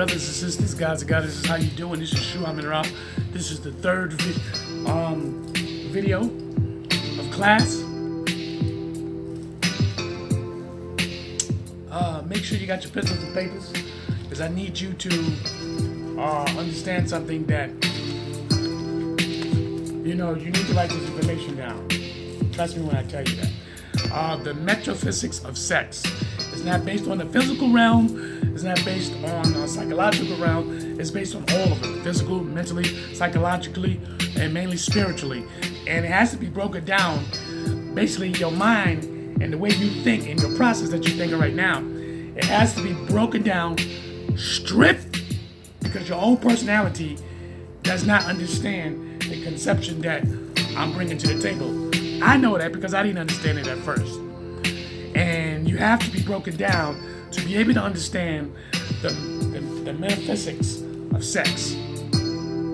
brothers and sisters, guys and goddesses, this is how you doing? This is Shu Amun. This is the third video of class. Make sure you got your pencils and papers, because I need you to understand something that, you need to write this information down. Trust me when I tell you that. The metaphysics of sex is not based on the physical realm. It's not based on the psychological realm. It's based on all of it: physical, mentally, psychologically, and mainly spiritually. And it has to be broken down. Basically, your mind and the way you think and your process that you're thinking right now, it has to be broken down, stripped, because your own personality does not understand the conception that I'm bringing to the table. I know that because I didn't understand it at first. And you have to be broken down to be able to understand the metaphysics of sex.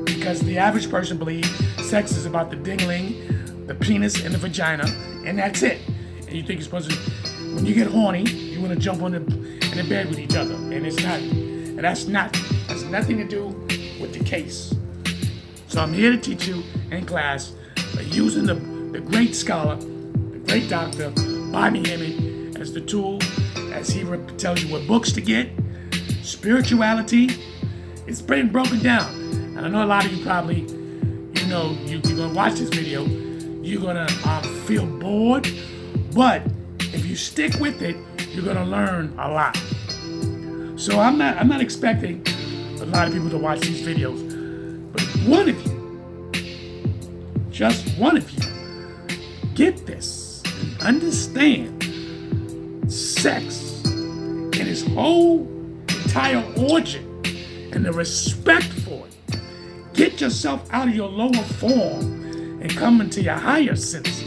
Because the average person believes sex is about the dingling, the penis, and the vagina, and that's it. And you think you're supposed to, when you get horny, you want to jump in the bed with each other. And it's not, and that's nothing to do with the case. So I'm here to teach you in class by using the great scholar, the great doctor, Bobby Hemming, as the tool, as he tells you what books to get. Spirituality, it's been broken down. And I know a lot of you probably, you're gonna watch this video, you're gonna feel bored, but if you stick with it, you're gonna learn a lot. So I'm not expecting a lot of people to watch these videos, but one of you, just one of you, get this and understand sex in its whole entire origin and the respect for it. Get yourself out of your lower form and come into your higher sense.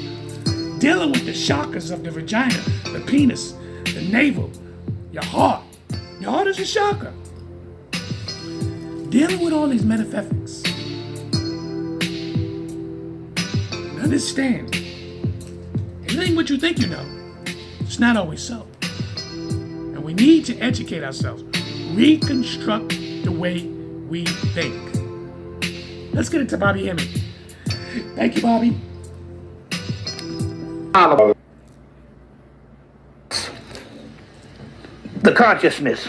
Dealing with the chakras of the vagina, the penis, the navel, your heart. Your heart is a chakra. Dealing with all these metaphysics. Understand, it ain't what you think you know. It's not always so. And we need to educate ourselves. Reconstruct the way we think. Let's get into Bobby Hemming. Thank you, Bobby. The consciousness.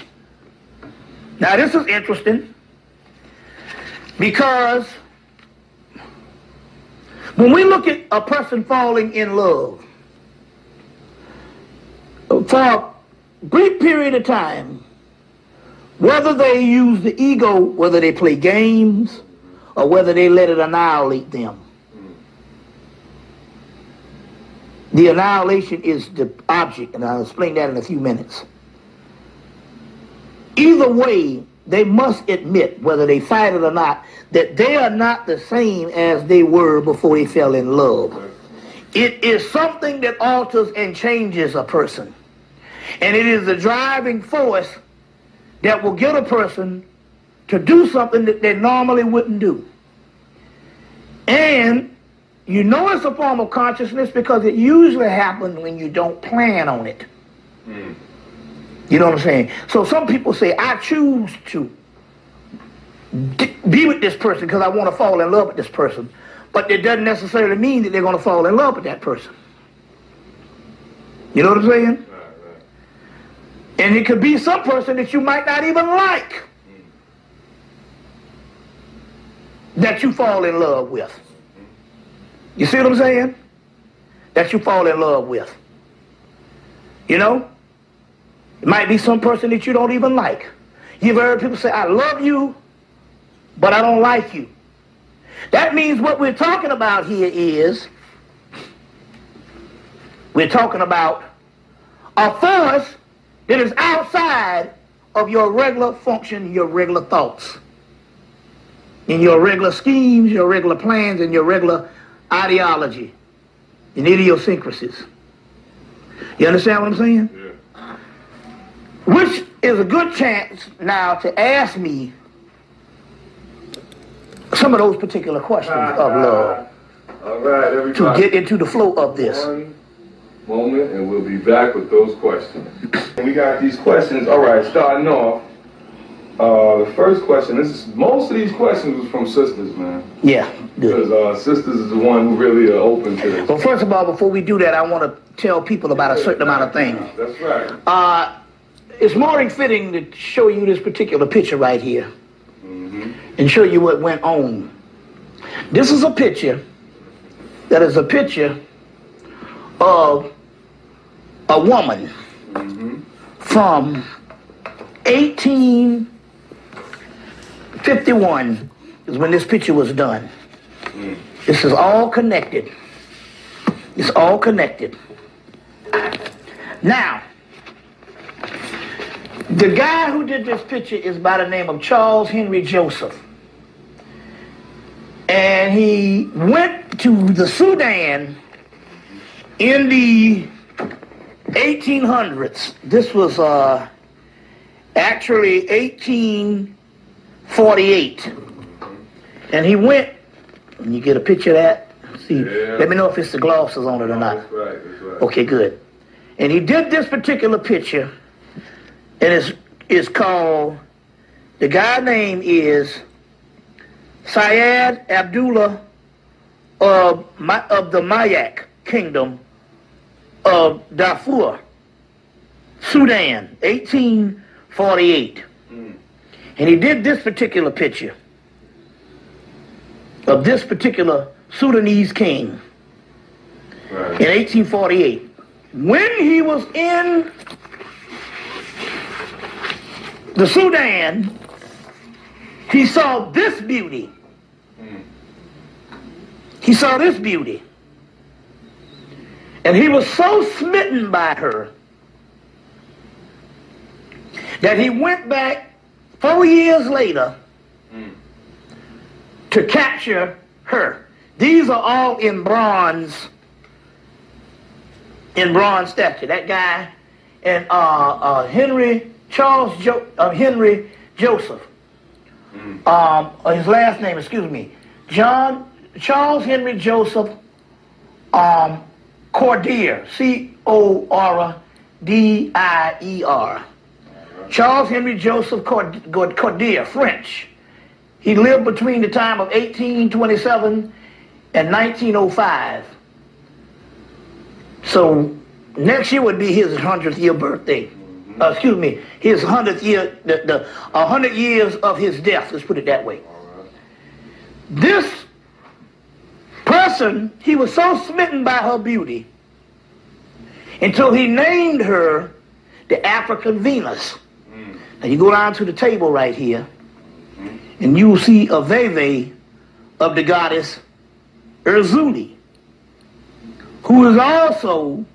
Now this is interesting because when we look at a person falling in love, for a brief period of time, whether they use the ego, whether they play games, or whether they let it annihilate them, the annihilation is the object, and I'll explain that in a few minutes. Either way, they must admit, whether they fight it or not, that they are not the same as they were before they fell in love. It is something that alters and changes a person. And it is the driving force that will get a person to do something that they normally wouldn't do. And you know it's a form of consciousness because it usually happens when you don't plan on it. You know what I'm saying? So some people say, I choose to be with this person because I want to fall in love with this person. But it doesn't necessarily mean that they're going to fall in love with that person. You know what I'm saying? Right. And it could be some person that you might not even like that you fall in love with. You see what I'm saying? That you fall in love with. You know? It might be some person that you don't even like. You've heard people say, I love you, but I don't like you. That means what we're talking about here is, we're talking about a force that is outside of your regular function, your regular thoughts, in your regular schemes, your regular plans, and your regular ideology, and idiosyncrasies. You understand what I'm saying? Yeah. Which is a good chance now to ask me some of those particular questions of love. All right, everybody. To get into the flow of this. One moment, and we'll be back with those questions. And we got these questions. All right, starting off. The first question, most of these questions was from sisters, man. Yeah, good. Because sisters is the one who really are open to this. Well, first of all, before we do that, I want to tell people about a certain amount of things. That's right. It's more fitting to show you this particular picture right here and show you what went on. This is a picture that is a picture of a woman from 1851 is when this picture was done. This is all connected. It's all connected. Now, the guy who did this picture is by the name of Charles Henry Joseph. And he went to the Sudan in the 1800s. This was actually 1848. And he went, and you get a picture of that? See, let me know if it's the glosses on it or not. That's right. Okay, good. And he did this particular picture, and it's called, the guy name is Syed Abdullah of the Mayak Kingdom of Darfur, Sudan, 1848. And he did this particular picture of this particular Sudanese king in 1848. When he was in the Sudan, he saw this beauty. He saw this beauty. And he was so smitten by her that he went back 4 years later to capture her. These are all in bronze statue. That guy and Henry Joseph. His last name, excuse me, Charles Henry Joseph Cordier, Cordier. Charles Henry Joseph Cordier, French. He lived between the time of 1827 and 1905. So next year would be his 100th year birthday. His 100th year, the 100 years of his death, let's put it that way. This person, he was so smitten by her beauty until he named her the African Venus. Now you go down to the table right here, and you will see a veve of the goddess Erzuli, who is also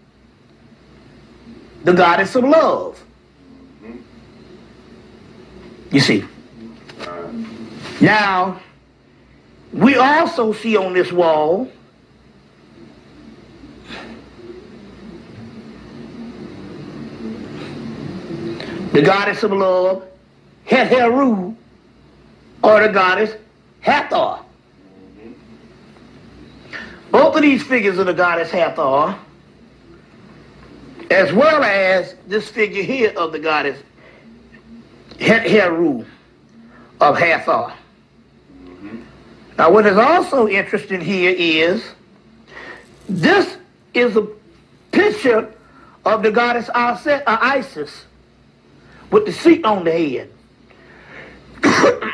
the goddess of love. You see. Now, we also see on this wall the goddess of love, Heteru, or the goddess Hathor. Both of these figures of the goddess Hathor, as well as this figure here of the goddess Heteru of Hathor. Now, what is also interesting here is this is a picture of the goddess Isis with the seat on the head.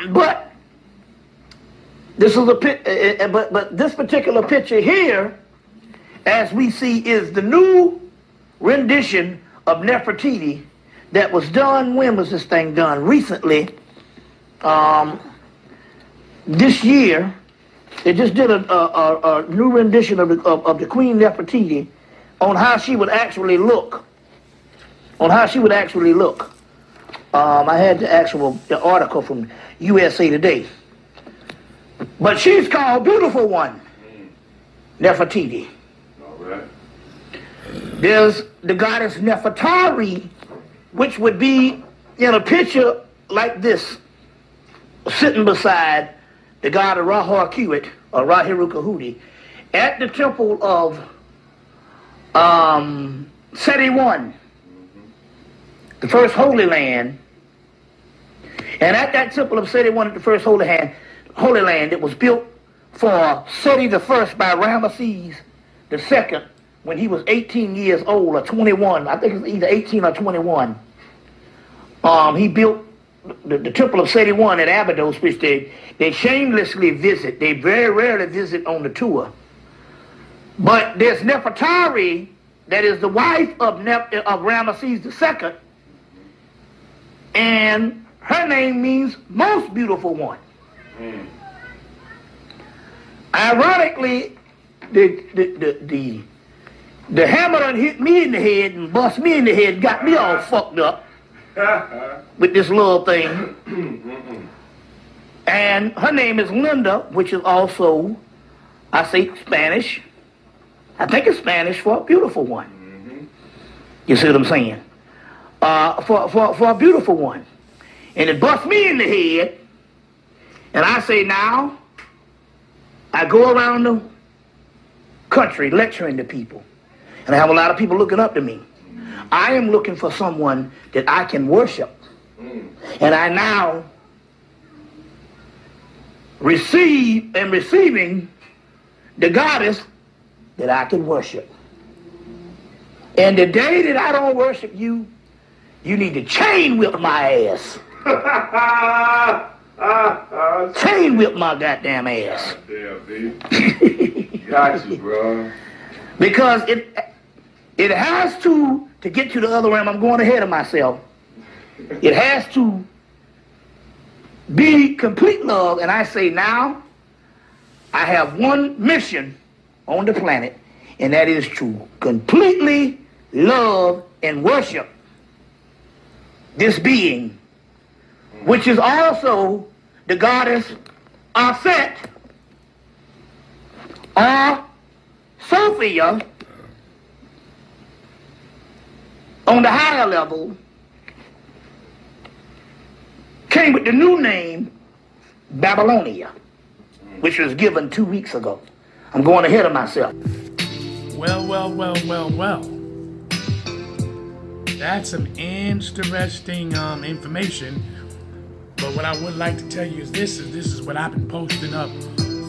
But this is but this particular picture here, as we see, is the new rendition of Nefertiti that was done. When was this thing done? Recently. This year, they just did a new rendition of the Queen Nefertiti on how she would actually look. I had the article from USA Today. But she's called Beautiful One, Nefertiti. All right. There's the goddess Nefertari, which would be in a picture like this, sitting beside the god of Ra-Hoor-Khuit, or Ra-Heru-Kahudi, at the temple of Seti I, the first Holy Land, And at that temple of Seti, one of the first Holy Land, it was built for Seti the first by Ramesses the second when he was 18 years old or 21. I think it was either 18 or 21. He built the temple of Seti I at Abydos, which they shamelessly visit. They very rarely visit on the tour. But there's Nefertari, that is the wife of Ramesses II, and her name means most beautiful one. Ironically, the hammer done hit me in the head and bust me in the head, got me all fucked up with this little thing. And her name is Linda, which is also, I say Spanish. I think it's Spanish for a beautiful one. You see what I'm saying? For a beautiful one. And it bust me in the head. And I say now, I go around the country lecturing to people. And I have a lot of people looking up to me. I am looking for someone that I can worship. And I now receiving the goddess that I can worship. And the day that I don't worship you, you need to chain whip my ass. Chain whip my goddamn ass. Damn, B. Got you, bro. Because it has to get to the other realm. I'm going ahead of myself. It has to be complete love. And I say now, I have one mission on the planet, and that is to completely love and worship this being, which is also the goddess Aset or Sophia on the higher level, came with the new name Babylonia, which was given 2 weeks ago. I'm going ahead of myself. Well. That's some interesting information. But what I would like to tell you is this is what I've been posting up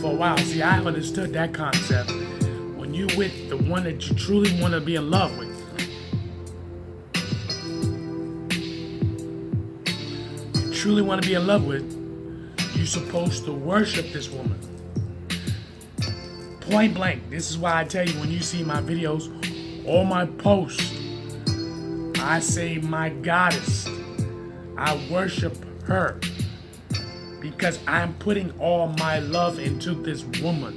for a while. See, I understood that concept. When you with the one that you truly want to be in love with, you truly want to be in love with, you're supposed to worship this woman. Point blank. This is why I tell you when you see my videos or my posts, I say my goddess. I worship her because I'm putting all my love into this woman.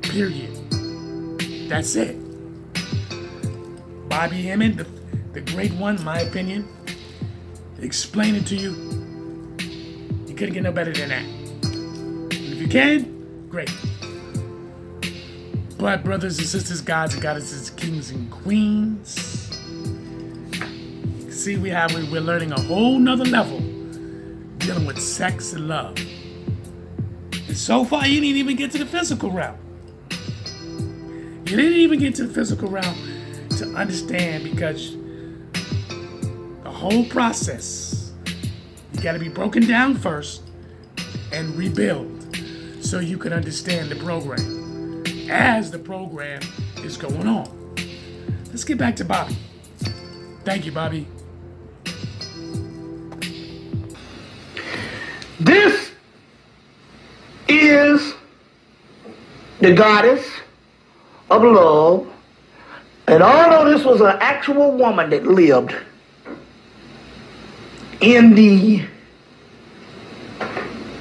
Period. That's it. Bobby Hemmond, the great one, in my opinion, explain it to you. You couldn't get no better than that. And if you can, great. But brothers and sisters, gods and goddesses, kings and queens, see, we're learning a whole nother level dealing with sex and love. And so far, you didn't even get to the physical realm. You didn't even get to the physical realm to understand, because the whole process, you got to be broken down first and rebuild so you can understand the program as the program is going on. Let's get back to Bobby. Thank you, Bobby. This is the goddess of love. And although this was an actual woman that lived in the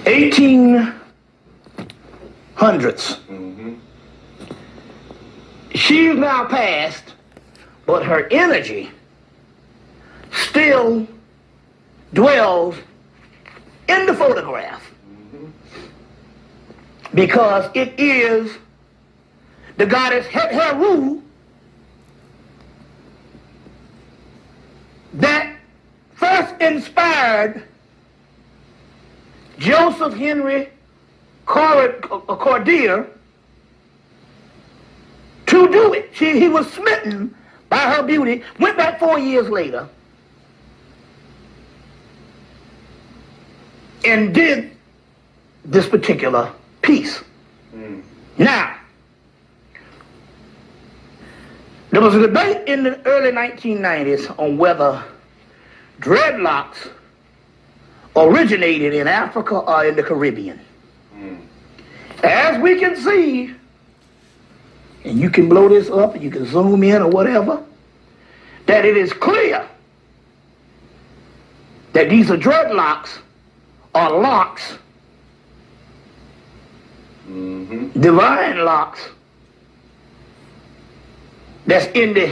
1800s, she's now passed, but her energy still dwells in the photograph, because it is the goddess Heru that first inspired Joseph Henry Cordier to do it. He was smitten by her beauty. Went back 4 years later. and did this particular piece. Now, there was a debate in the early 1990s on whether dreadlocks originated in Africa or in the Caribbean. As we can see, and you can blow this up and you can zoom in or whatever, that it is clear that these are dreadlocks or locks, divine locks, that's in the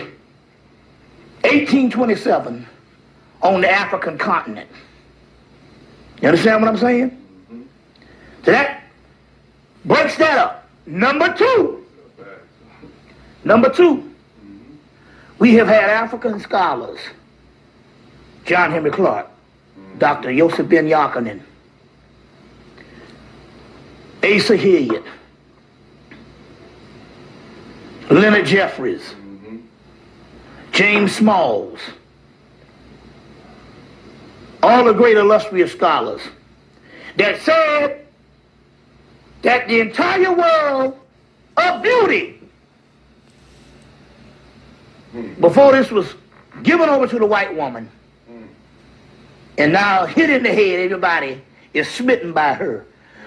1827 on the African continent. You understand what I'm saying? So that breaks that up. Number two, we have had African scholars, John Henry Clark, Dr. Yosef Ben Yakinen, Asa Hilliard, Leonard Jeffries, James Smalls, all the great illustrious scholars that said that the entire world of beauty, before this was given over to the white woman, and now hit in the head, everybody is smitten by her.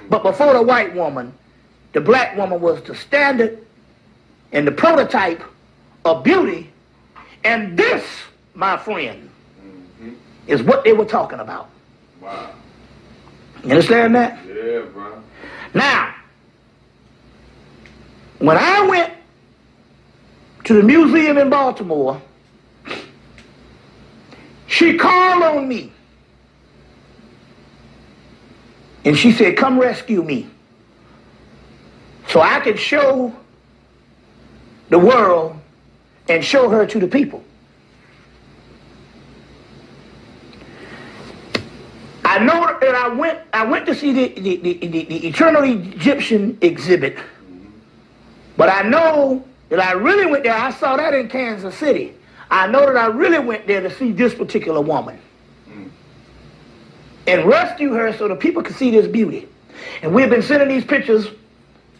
But before the white woman, the black woman was the standard and the prototype of beauty. And this, my friend, is what they were talking about. Wow. You understand that? Yeah, bro. Now, when I went to the museum in Baltimore, she called on me. And she said, come rescue me so I could show the world and show her to the people. I know that I went to see the Eternal Egyptian exhibit, but I know that I really went there. I saw that in Kansas City. I know that I really went there to see this particular woman and rescue her so the people could see this beauty. And we've been sending these pictures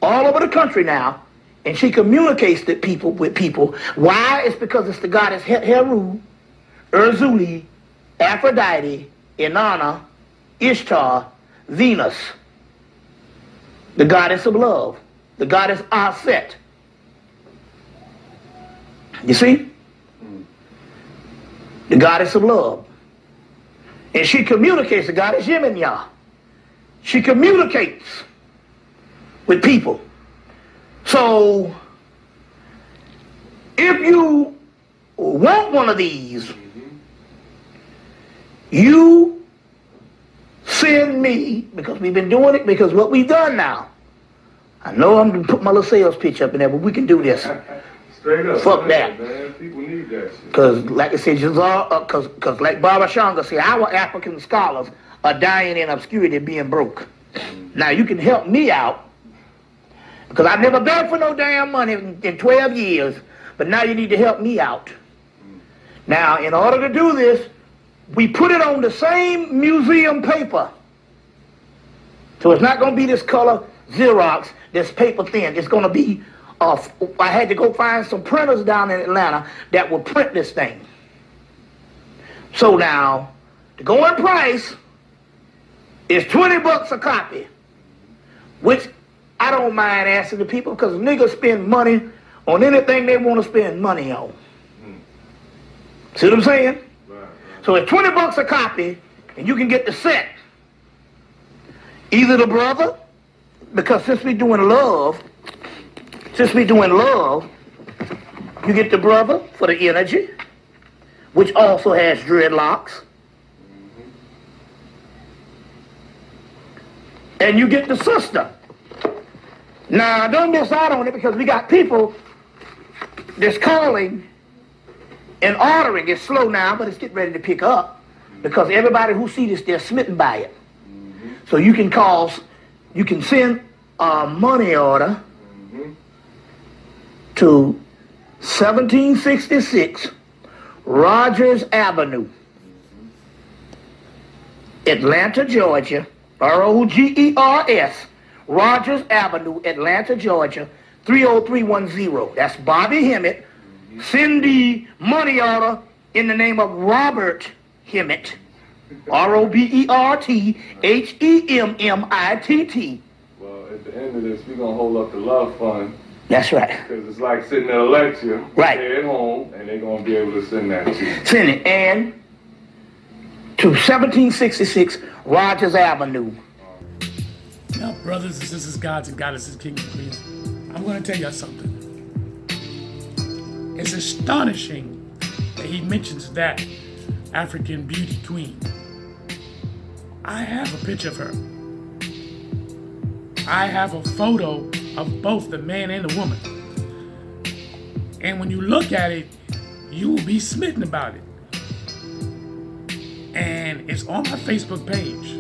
all over the country now, and she communicates with people. Why? It's because it's the goddess Heru, Erzuli, Aphrodite, Inanna, Ishtar, Venus, the goddess of love, the goddess Aset. You see? The goddess of love. And she communicates, the goddess Yeminya. She communicates with people. So, if you want one of these, you send me, because we've been doing it, because what we've done now, I know I'm going to put my little sales pitch up in there, but we can do this. Straight up. Fuck that. Man. People need that shit. Because, like I said, because like Baba Shanga said, our African scholars are dying in obscurity, being broke. Now, you can help me out, because I've never begged for no damn money in 12 years, but now you need to help me out. Now, in order to do this, we put it on the same museum paper. So it's not going to be this color Xerox, this paper thin. It's going to be, I had to go find some printers down in Atlanta that will print this thing. So now, the going price is $20 a copy, which I don't mind asking the people, because niggas spend money on anything they want to spend money on. See what I'm saying? Right. So it's $20 a copy, and you can get the set. Either the brother, because since we doing love, you get the brother for the energy, which also has dreadlocks. And you get the sister. Now, don't miss out on it, because we got people that's calling and ordering. It's slow now, but it's getting ready to pick up, because everybody who sees this, they're smitten by it. So you can send a money order to 1766 Rogers Avenue, Atlanta, Georgia, Rogers, Rogers Avenue, Atlanta, Georgia, 30310. That's Bobby Hemmett. Send the money order in the name of Robert Hemmett. RobertHemmitt. Well, at the end of this, we're going to hold up the love fund. That's right. Because it's like sitting in a lecture. Right. They're at home, and they're going to be able to send that to you. Send it. And to 1766 Rogers Avenue. Now, brothers and sisters, gods and goddesses, kings and queens, I'm going to tell you something. It's astonishing that he mentions that African beauty queen. I have a picture of her. I have a photo of both the man and the woman. And when you look at it, you will be smitten about it. And it's on my Facebook page.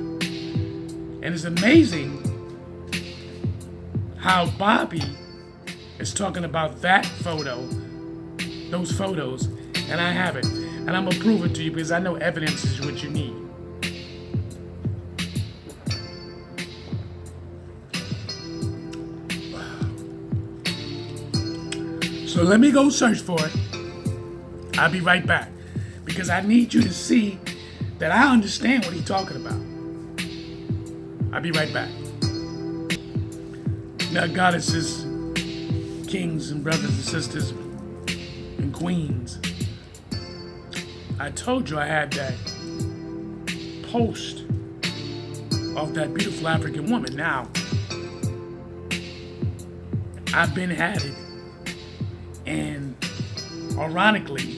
And it's amazing how Bobby is talking about that photo, those photos, and I have it. And I'm going to prove it to you because I know evidence is what you need. So let me go search for it. I'll be right back. Because I need you to see that I understand what he's talking about. I'll be right back. Now, goddesses, kings and brothers and sisters and queens, I told you I had that post of that beautiful African woman. Now, I've been at it, and ironically,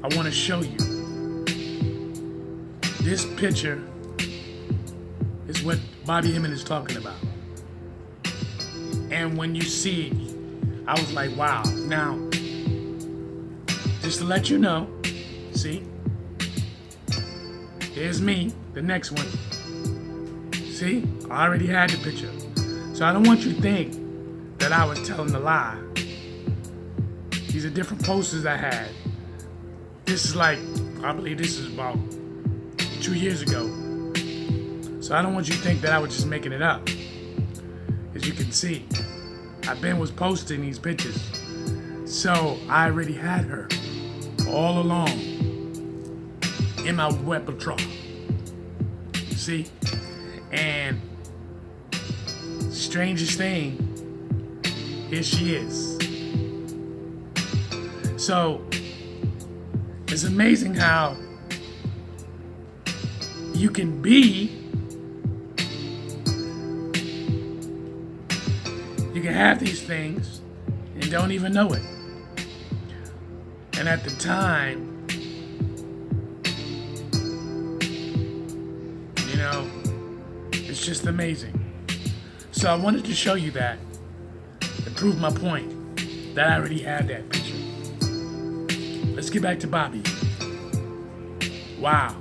I want to show you. This picture is what Bobby Hemmett is talking about. And when you see it, I was like, wow. Now, just to let you know, see? Here's me, the next one. See? I already had the picture. So I don't want you to think that I was telling a lie. These are different posters I had. This is like, I believe this is about 2 years ago. So I don't want you to think that I was just making it up. As you can see, was posting these pictures. So I already had her all along in my repertoire. See? And strangest thing, here she is. So it's amazing how you can have these things and don't even know it. And at the time, it's just amazing. So I wanted to show you that to prove my point that I already had that picture. Let's get back to Bobby. Wow.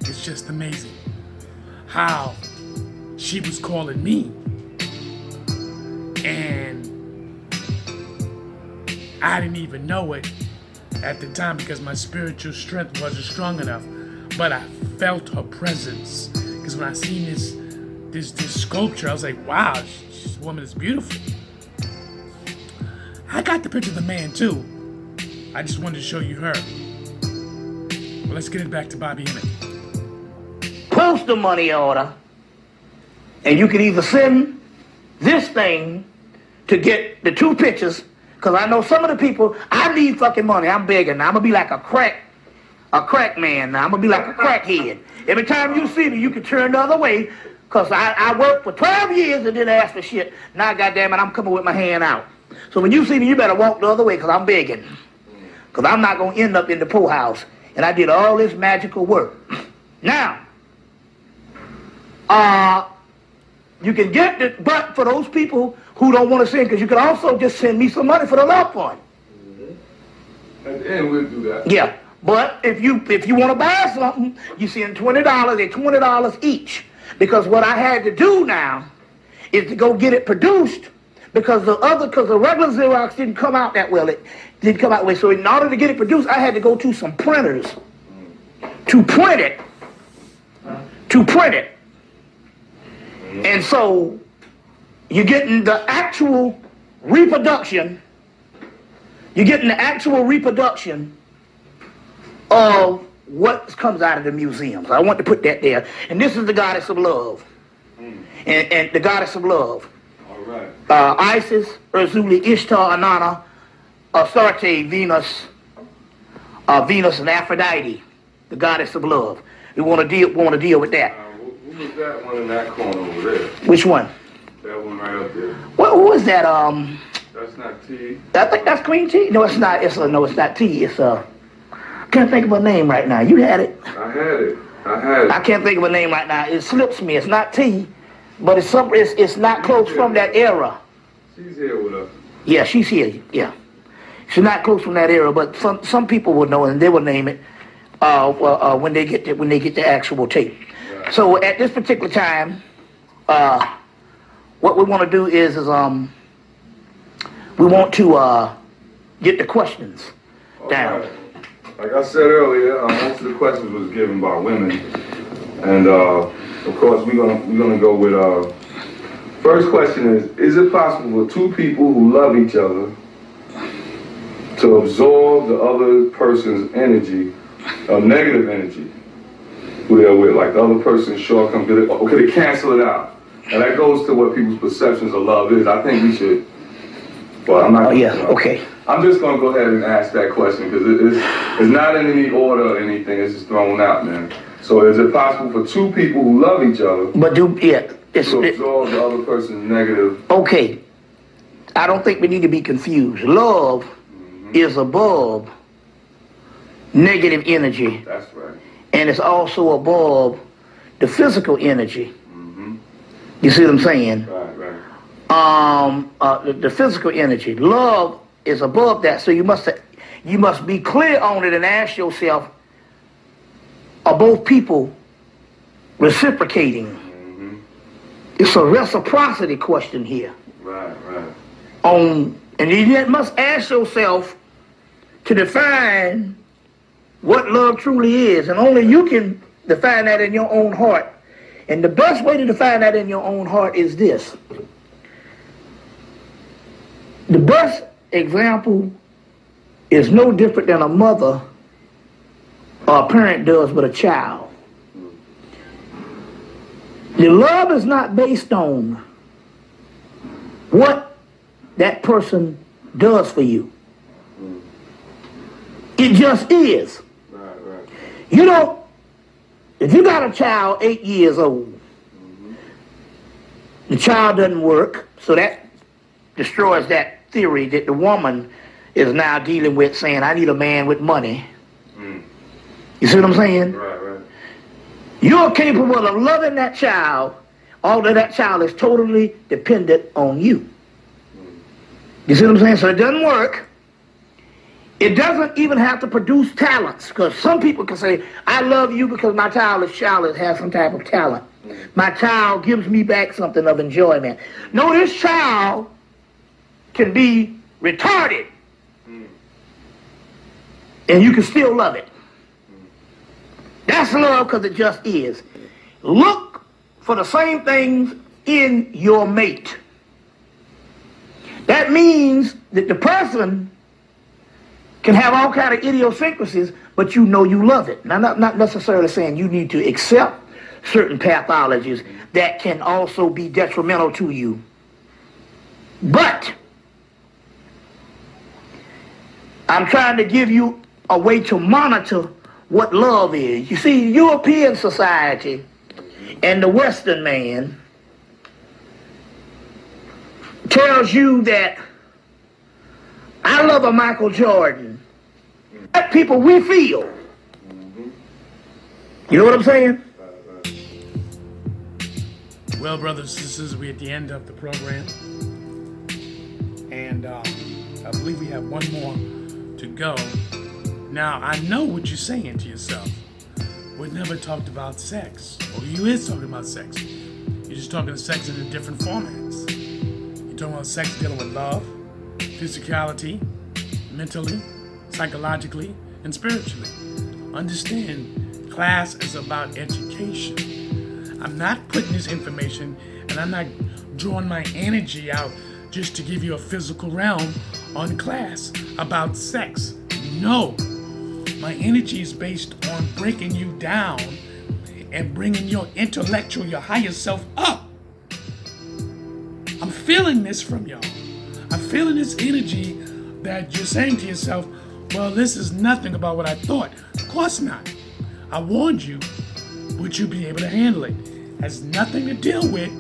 It's just amazing how she was calling me. And I didn't even know it at the time because my spiritual strength wasn't strong enough. But I felt her presence. Because when I seen this sculpture, I was like, wow, this woman is beautiful. I got the picture of the man too. I just wanted to show you her. Well, let's get it back to Bobby Hemmett. Post the money order, and you can either send this thing to get the two pictures, because I know some of the people, I need fucking money. I'm begging. I'm going to be like a crack man now. I'm going to be like a crackhead. Every time you see me, you can turn the other way, because I worked for 12 years and didn't ask for shit. Now, goddamn it, I'm coming with my hand out. So when you see me, you better walk the other way, because I'm begging. Because I'm not going to end up in the poorhouse. And I did all this magical work. Now, you can get the, but for those people who don't want to send, because you can also just send me some money for the love fund. Mm-hmm. At the end, we'll do that. Yeah, but if you want to buy something, you send $20. They're $20 each. Because what I had to do now is to go get it produced, because the regular Xerox didn't come out that well. It didn't come out well. So in order to get it produced, I had to go to some printers to print it. And so you're getting the actual reproduction. You're getting the actual reproduction of what comes out of the museums. I want to put that there. And this is the goddess of love. And the goddess of love. All right. Isis, Urzuli, Ishtar, Inanna, Astarte, Venus, Venus and Aphrodite, the goddess of love. We want to deal with that. Who was that one in that corner over there? Which one? That one right up there. Who is that? That's not T. I think that's Queen T. No, it's not. No, it's not T. It's can't think of her name right now. You had it. I had it. I can't think of her name right now. It slips me. It's not T, but it's not close from that era. She's here with us. Yeah, she's here. Yeah, she's not close from that era, but some people will know and they will name it when they get the actual tape. Right. So at this particular time, what we want to do is we want to get the questions down. Right. Like I said earlier, most of the questions was given by women, and of course we're gonna go with first question is it possible for two people who love each other to absorb the other person's energy, negative energy, who they're with, like the other person's shortcomings, or could it cancel it out? And that goes to what people's perceptions of love is. I think we should. Well, I'm not. Oh yeah. Okay. I'm just gonna go ahead and ask that question because it's not in any order or anything. It's just thrown out, man. So is it possible for two people who love each other to absorb the other person's negative? Okay. I don't think we need to be confused. Love is above negative energy. That's right. And it's also above the physical energy. You see what I'm saying? Right. The physical energy. Love is above that. So you must be clear on it and ask yourself, are both people reciprocating? It's a reciprocity question here. Right. And you must ask yourself to define what love truly is. And only you can define that in your own heart. And the best way to define that in your own heart is this. The best example is no different than a mother or a parent does with a child. The love is not based on what that person does for you. It just is. Right. You know, if you got a child 8 years old, the child doesn't work, so that destroys that theory that the woman is now dealing with saying, I need a man with money. You see what I'm saying? Right. You're capable of loving that child, although that child is totally dependent on you. You see what I'm saying? So it doesn't work. It doesn't even have to produce talents, because some people can say, I love you because my child has some type of talent. My child gives me back something of enjoyment. No, this child can be retarded, and you can still love it. That's love because it just is. Look for the same things in your mate. That means that the person can have all kind of idiosyncrasies, but you know you love it. Now, not necessarily saying you need to accept certain pathologies that can also be detrimental to you. But I'm trying to give you a way to monitor what love is. You see, European society and the Western man tells you that I love a Michael Jordan. That people we feel. You know what I'm saying? Well, brothers and sisters, we're at the end of the program. And I believe we have one more to go. Now, I know what you're saying to yourself. We never talked about sex. Or you is talking about sex. You're just talking sex in different formats. You're talking about sex dealing with love, physicality, mentally, psychologically, and spiritually. Understand, class is about education. I'm not putting this information And I'm not drawing my energy out just to give you a physical realm on class about sex. No. My energy is based on breaking you down and bringing your intellectual, your higher self up. I'm feeling this from y'all. I'm feeling this energy that you're saying to yourself, well, this is nothing about what I thought. Of course not. I warned you. Would you be able to handle it? Has nothing to deal with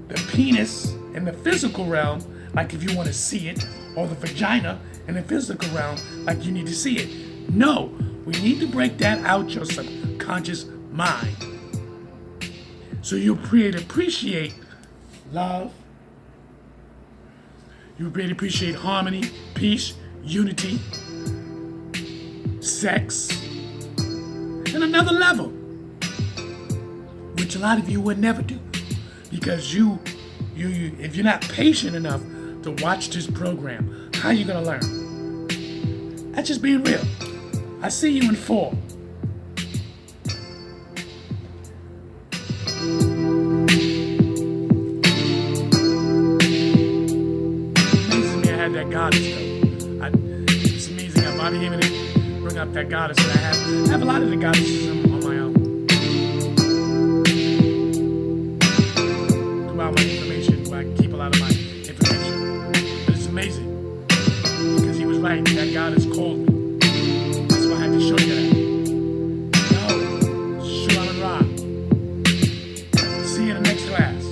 the penis in the physical realm, like if you want to see it, or the vagina in the physical realm, like you need to see it. No, we need to break that out your subconscious mind. So you'll appreciate love. You'll appreciate harmony, peace, unity, sex, and another level, which a lot of you would never do, because you if you're not patient enough to watch this program, how are you gonna learn? That's just being real. I see you in 4. Amazing me I had that goddess though. It's amazing I'm out here to bring up that goddess that I have. I have a lot of the goddesses on my own. Throughout my information, where I keep a lot of my information. But it's amazing. Because he was right, that goddess called me. That's why I had to show you that. Yo, Shu Amun Ra. See you in the next class.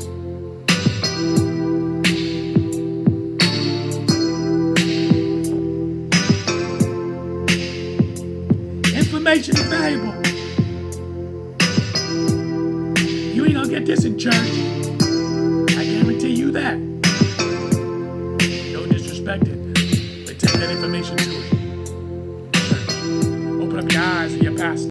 Information is valuable. You ain't gonna get this in church. I guarantee you that. Don't disrespect it, but take that information to it. Church. Open up your eyes and your pastor.